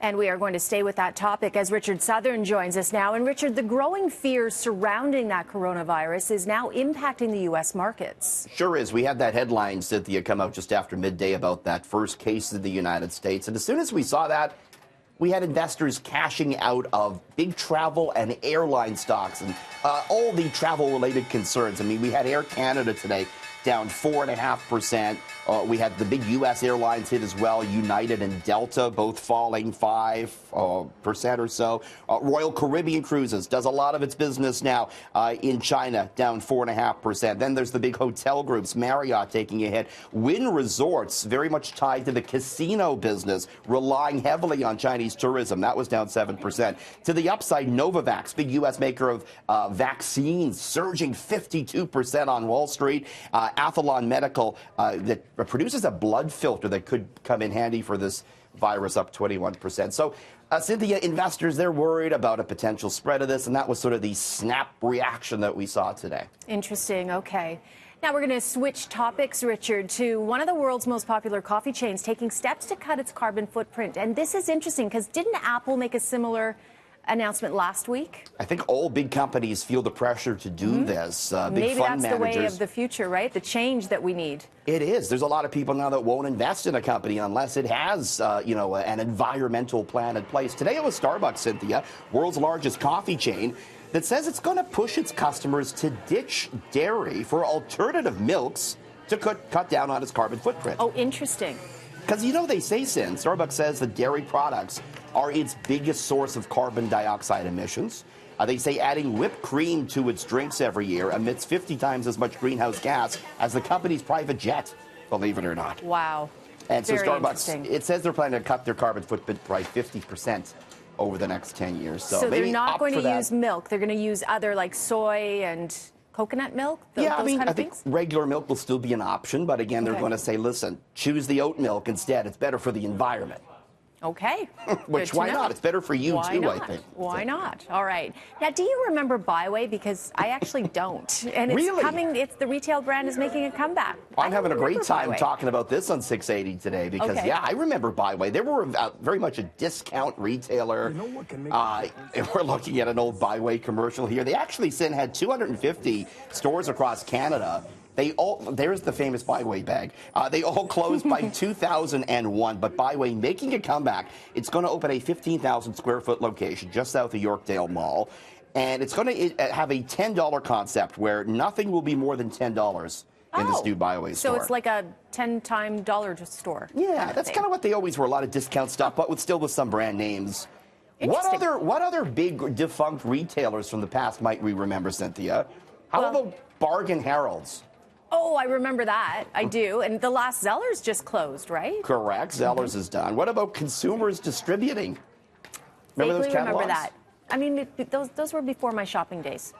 And we are going to stay with that topic as Richard Southern joins us now. And Richard, the growing fears surrounding that coronavirus is now impacting the U.S. markets. Sure is. We had that headline, Cynthia, come out just after midday about that first case in the United States. And as soon as we saw that, we had investors cashing out of big travel and airline stocks and all the travel-related concerns. I mean, we had Air Canada today down 4.5%. We had the big U.S. airlines hit as well. United and Delta both falling 5% or so. Royal Caribbean Cruises does a lot of its business now in China, down 4.5%. Then there's the big hotel groups, Marriott taking a hit. Wynn Resorts, very much tied to the casino business, relying heavily on Chinese tourism. That was down 7%. To the upside, Novavax, big U.S. maker of vaccines, surging 52% on Wall Street. Athlon Medical, that produces a blood filter that could come in handy for this virus, up 21%. So, Cynthia, investors, they're worried about a potential spread of this, and that was sort of the snap reaction that we saw today. Interesting. Okay. Now we're going to switch topics, Richard, to one of the world's most popular coffee chains taking steps to cut its carbon footprint. And this is interesting because didn't Apple make a similar announcement last week? I think all big companies feel the pressure to do this. Big Maybe fund that's managers. the way of the future, right? The change that we need. It is. There's a lot of people now that won't invest in a company unless it has, an environmental plan in place. Today it was Starbucks, Cynthia, world's largest coffee chain, that says it's going to push its customers to ditch dairy for alternative milks to cut down on its carbon footprint. Oh, interesting. Because, they say, Sin, Starbucks says that dairy products are its biggest source of carbon dioxide emissions. They say adding whipped cream to its drinks every year emits 50 times as much greenhouse gas as the company's private jet, believe it or not. Wow. And so Very Starbucks, it says they're planning to cut their carbon footprint by 50% over the next 10 years. So they're not going to use milk. They're going to use other like soy and coconut milk? I think regular milk will still be an option, but again, they're going to say, listen, choose the oat milk instead. It's better for the environment. Okay. Which, why not? It's better for you, too, I think. Why not? All right. Now, do you remember BiWay? Because I actually don't. And it's coming, the retail brand is making a comeback. I'm having a great time talking about this on 680 today because, I remember BiWay. They were very much a discount retailer. And we're looking at an old BiWay commercial here. They actually had 250 stores across Canada. There's the famous BiWay bag. They all closed by 2001, but BiWay making a comeback. It's going to open a 15,000 square foot location just south of Yorkdale Mall. And it's going to have a $10 concept where nothing will be more than $10 in this new BiWay store. So it's like a 10-time dollar store. Yeah, that's kind of what they always were, a lot of discount stuff, but still with some brand names. What other big defunct retailers from the past might we remember, Cynthia? How about Bargain Harold's? Oh, I remember that. I do. And the last Zellers just closed, right? Correct. Zellers is done. What about Consumers Distributing? Remember those catalogs? Remember that. I mean, those were before my shopping days.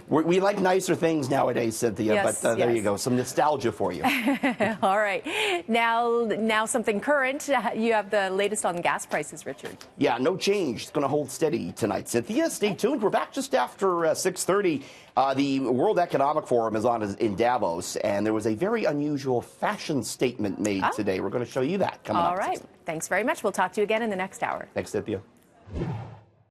We like nicer things nowadays, Cynthia, but there you go. Some nostalgia for you. All right. Now something current. You have the latest on gas prices, Richard. Yeah, no change. It's going to hold steady tonight. Cynthia, stay tuned. We're back just after 6:30. The World Economic Forum is on in Davos, and there was a very unusual fashion statement made today. We're going to show you that coming up. All right. Thanks very much. We'll talk to you again in the next hour. Thanks, Cynthia.